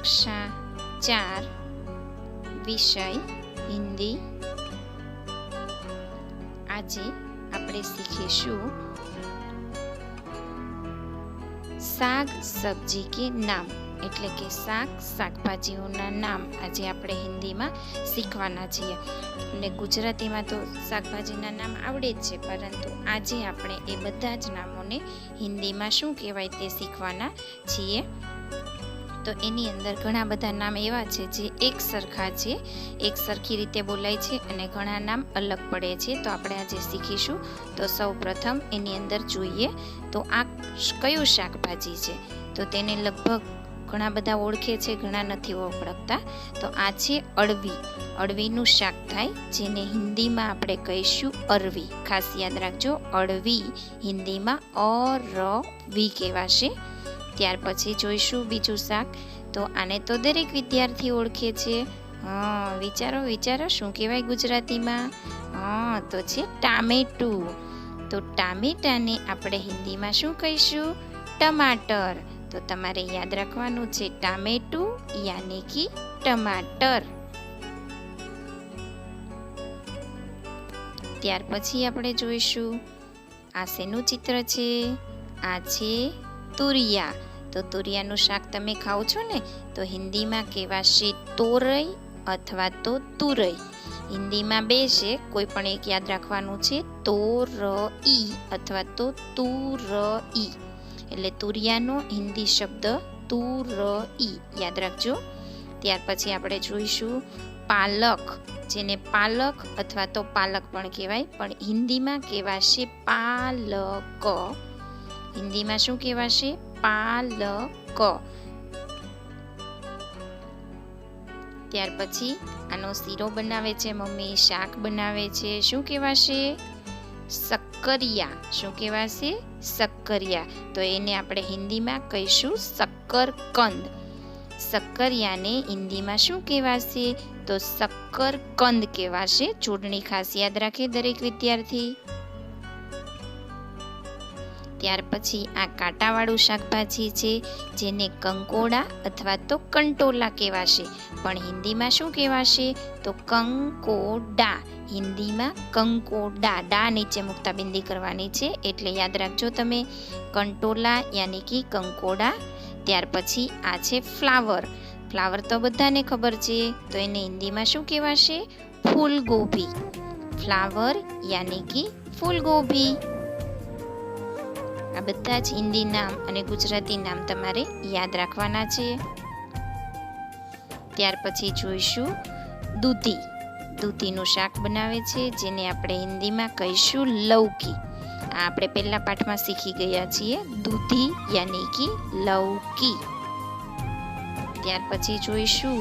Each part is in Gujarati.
કક્ષા 4 વિષય હિન્દી। આજે આપણે શીખીશું શાક સબ્જી કે નામ, એટલે કે શાક શાકભાજીઓના નામ આજે આપણે હિન્દીમાં શીખવાના છીએ। અને ગુજરાતીમાં તો શાકભાજીના નામ આવડે જ છે, પરંતુ આજે આપણે એ બધા જ નામોને હિન્દીમાં શું કહેવાય તે શીખવાના છીએ। તો એની અંદર ઘણા બધા નામ એવા છે જે એક સરખા છે, એક સરખી રીતે બોલાય છે, અને ઘણા નામ અલગ પડે છે। તો આપણે આજે શીખીશું। તો સૌ પ્રથમ એની અંદર જોઈએ તો આ કયું શાકભાજી છે, તો તેને લગભગ ઘણા બધા ઓળખે છે, ઘણા નથી ઓળખતા। તો આ છે અળવી। અળવીનું શાક થાય, જેને હિન્દીમાં આપણે કહીશું અરવી। ખાસ યાદ રાખજો, અળવી હિન્દીમાં અરવી કહેવાશે। ત્યાર પછી જોઈશું બીજું શાક। તો આને તો દરેક વિદ્યાર્થી ઓળખે છે। વિચારો વિચારો, શું કહેવાય ગુજરાતીમાં? તો છે ટામેટું। તો ટામેટાને આપણે હિન્દીમાં શું કહીશું? ટમાટર। તો તમારે યાદ રાખવાનું છે ટામેટું યાની કે ટમાટર। ત્યાર પછી આપણે જોઈશું આ શેનું ચિત્ર છે? આ છે તુરિયા। તો તુરિયાનું શાક તમે ખાઓ છો ને, તો હિન્દીમાં કહેવાશે તોરઈ અથવા તો તુરઈ। હિન્દીમાં બે છે, કોઈ પણ એક યાદ રાખવાનું છે, તોરઈ અથવા તો તુરઈ। એટલે તુરિયાનો હિન્દી શબ્દ તુરઈ, યાદ રાખજો। ત્યાર પછી આપણે જોઈશું પાલક, જેને પાલક અથવા તો પાલક પણ કહેવાય, પણ હિન્દીમાં કહેવાશે પાલક। હિન્દીમાં શું કહેવાશે? પાલક। ત્યાર પછી આનો શીરો બનાવે છે મમ્મી, શાક બનાવે છે, શું કહેવાશે? શક્કરિયા। શું કહેવાશે? શક્કરિયા। તો એને આપણે હિન્દીમાં કહીશું શક્કરકંદ। શક્કરિયાને હિન્દીમાં શું કહેવાશે? તો શક્કરકંદ કહેવાશે। જોડણી ખાસ યાદ રાખે દરેક વિદ્યાર્થી। ત્યાર પછી આ કાંટાવાળું શાકભાજી છે, જેને કંકોડા અથવા તો કંટોલા કહેવાશે, પણ હિન્દીમાં શું કહેવાશે? તો કંકોડા। હિન્દીમાં કંકોડા, ડા નીચે મુકતા બિંદી કરવાની છે, એટલે યાદ રાખજો તમે, કંટોલા યાની કે કંકોડા। ત્યાર પછી આ છે ફ્લાવર। ફ્લાવર તો બધાને ખબર છે, તો એને હિન્દીમાં શું કહેવાશે? ફૂલગોભી। ફ્લાવર યાની કે ફૂલગોભી। આ બધા જ હિન્દી નામ અને ગુજરાતી નામ તમારે યાદ રાખવાના છે। ત્યાર પછી જોઈશું દૂધી। દૂધીનું શાક બનાવે છે, જેને આપણે હિન્દીમાં કહીશું લૌકી। આ આપણે પહેલા પાઠમાં શીખી ગયા છીએ, દૂધી યાની કે લૌકી। ત્યાર પછી જોઈશું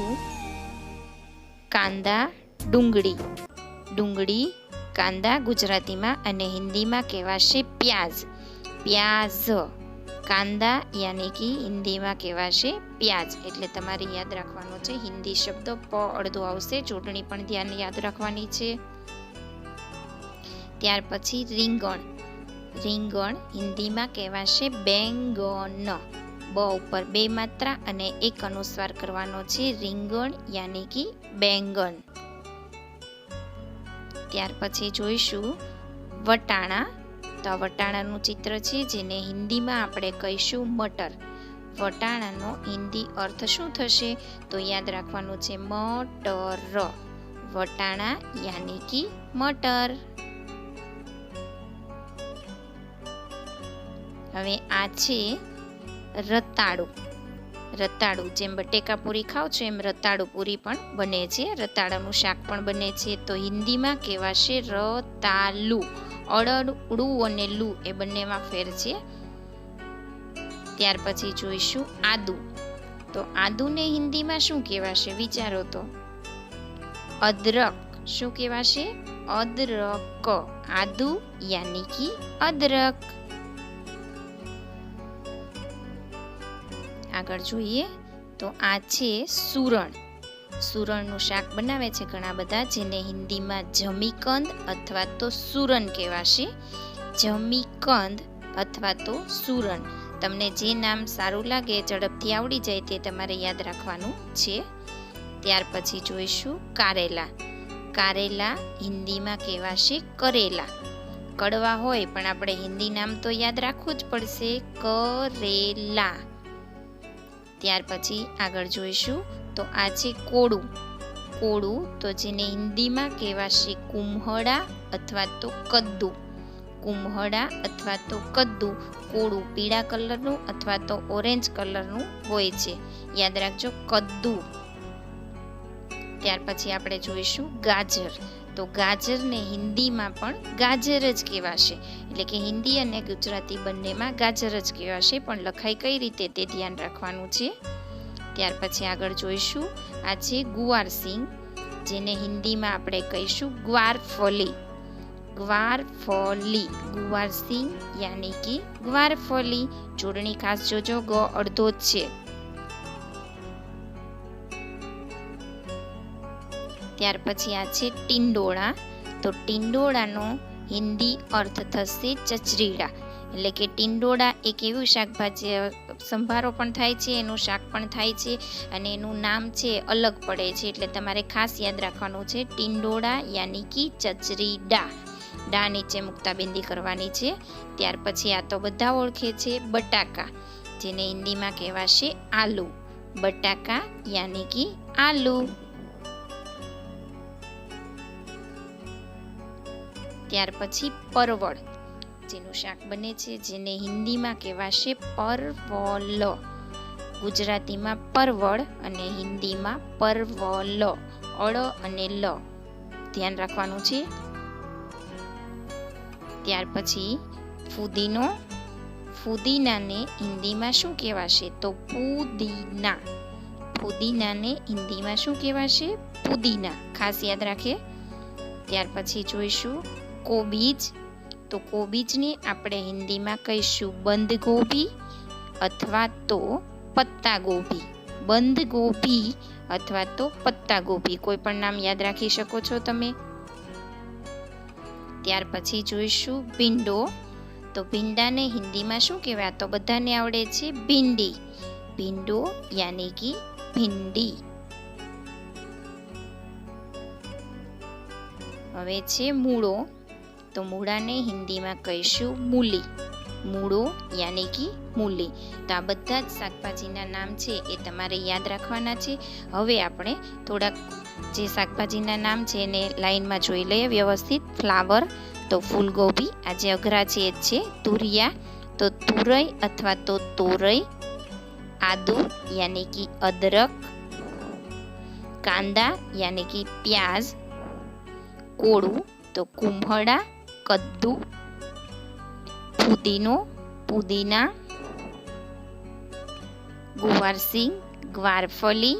કાંદા ડુંગળી। ડુંગળી, કાંદા ગુજરાતીમાં, અને હિન્દીમાં કહેવાશે પ્યાઝ। પ્યાઝ। કાંદા યાની કે હિન્દીમાં કહેવાશે પ્યાજ। એટલે તમારે યાદ રાખવાનો છે હિન્દી શબ્દ પ અડધો આવશે, જોડણી પણ ધ્યાન યાદ રાખવાની છે। ત્યાર પછી રીંગણ। રીંગણ હિન્દીમાં કહેવાશે બેંગન। બ ઉપર બે માત્રા અને એક અનુસ્વાર કરવાનો છે, રીંગણ યાની કે બેંગન। ત્યાર પછી જોઈશું વટાણા। તો આ વટાણાનું ચિત્ર છે, જેને હિન્દીમાં આપણે કહીશું મટર। વટાણાનો હિન્દી અર્થ શું થશે? તો યાદ રાખવાનું છે મટર। વટાણા યાની કે મટર। હવે આ છે રતાળુ। રતાળુ, જેમ બટેકા પૂરી ખાવ છો એમ રતાળુ પૂરી પણ બને છે, રતાળાનું શાક પણ બને છે। તો હિન્દીમાં કહેવાશે રતાલુ। અડડું અને લુ એ બંનેમાં ફેર છે। ત્યાર પછી જોઈશું આદુ। તો આદુને હિન્દીમાં શું કહેવાશે? વિચારો તો। અદરક। શું કહેવાશે? અદરક। આદુ યાની કે અદરક। આગળ જોઈએ તો આ છે સુરણ। સુરણનું શાક બનાવે છે ઘણા બધા, જેને હિન્દીમાં જમીકંદ અથવા તો સુરન કહેવાશે। જમીકંદ અથવા તો સુરન। તમને જે નામ સારું લાગે ઝડપથી આવડી જાય તે તમારે યાદ રાખવાનું છે. ત્યાર પછી જોઈશું કારેલા. કારેલા હિન્દીમાં કહેવાશે કરેલા. કડવા હોય પણ આપણે હિન્દી નામ તો યાદ રાખવું જ પડશે, કરેલા. ત્યાર પછી આગળ જોઈશું તો આ છે કોળું. કોળું તો જેને હિન્દીમાં કહેવાશે કુમ્હડા અથવા તો કદ્દુ. કુમ્હડા અથવા તો કદ્દુ. કોળું પીળા કલરનું અથવા તો ઓરેન્જ કલરનું હોય છે, યાદ રાખજો, કદ્દુ. ત્યાર પછી આપણે જોઈશું ગાજર. તો ગાજરને હિન્દીમાં પણ ગાજર જ કહેવાશે, એટલે કે હિન્દી અને ગુજરાતી બંનેમાં ગાજર જ કહેવાશે, પણ લખાય કઈ રીતે તે ધ્યાન રાખવાનું છે. ત્યાર પછી આગળ જોઈશું આ છે ગુવારસિંગ, જેને હિન્દીમાં આપણે કહીશું ગ્વારફળી. ગ્વારફળી, ગુવારસિંગ યાની કે ગ્વારફળી. જોડણી ખાસ જોજો, ગ અડધો જ છે. ત્યાર પછી આ છે ટિંડોળા. તો ટિંડોળાનો હિન્દી અર્થ થશે ચચરીડા, એટલે કે ટિંડોળા એક એવું શાકભાજી, સંભારો પણ થાય છે, એનું શાક પણ થાય છે, અને એનું નામ છે અલગ પડે છે, એટલે તમારે ખાસ યાદ રાખવાનું છે ટિંડોળા યાની કે ચચરીડા. ડા નીચે મુકતા બિંદી કરવાની છે. ત્યાર પછી આ તો બધા ઓળખે છે બટાકા, જેને હિન્દીમાં કહેવાશે આલુ. બટાકા યાની કે આલુ. ત્યાર પછી પરવળ, જેનું શાક બને છે, જેને હિન્દીમાં કહેવાશે પરવલ. ગુજરાતીમાં પરવળ અને હિન્દીમાં પરવલ, અળ અને લ ધ્યાન રાખવાનું છે. ત્યાર પછી ફુદીનો. ફુદીનાને હિન્દીમાં શું કહેવાશે? તો પુદીના. ફુદીનાને હિન્દીમાં શું કહેવાશે? પુદીના. ખાસ યાદ રાખે. ત્યાર પછી જોઈશું કોબીજ. તો કોબીજને આપણે હિન્દીમાં કહીશું બંધ ગોભી અથવા તો પત્તા ગોભી. બંધ ગોભી અથવા તો પત્તા ગોભી, કોઈ પણ નામ યાદ રાખી શકો છો તમે. ત્યાર પછી જોઈશું ભીંડો. તો ભીંડાને હિન્દીમાં શું કહેવાય? તો બધાને આવડે છે ભીંડી. ભીંડો યાની કે ભીંડી. હવે છે મૂળો. તો મૂળાને હિન્દીમાં કહીશું મૂલી. મૂળો યાની કે મૂલી. તો આ બધા જ શાકભાજીના નામ છે એ તમારે યાદ રાખવાના છે. હવે આપણે થોડાક જે શાકભાજીના નામ છે એને લાઈનમાં જોઈ લઈએ વ્યવસ્થિત. ફ્લાવર, તો ફૂલગોબી, આ જે અઘરા છે એ છે. તુરિયા, તો તુરઈ અથવા તો તોરઈ. આદુ યાની કે અદરક. કાંદા યાની કે પ્યાઝ. કોળું, તો કુમ્હડા, કદ્દુ. ફુદીનો, પુદીના. ગુવારસિંગ, ગ્વારફળી.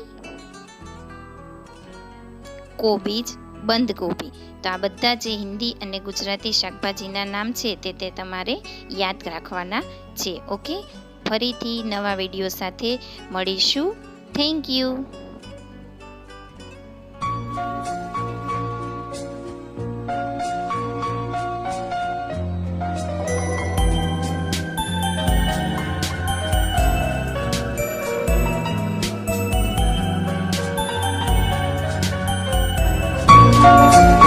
કોબીજ, બંધગોભી. તો આ બધા જે હિન્દી અને ગુજરાતી શાકભાજીના નામ છે તે તમારે યાદ રાખવાના છે. ઓકે, ફરીથી નવા વિડીયો સાથે મળીશું. Thank you. Thank you.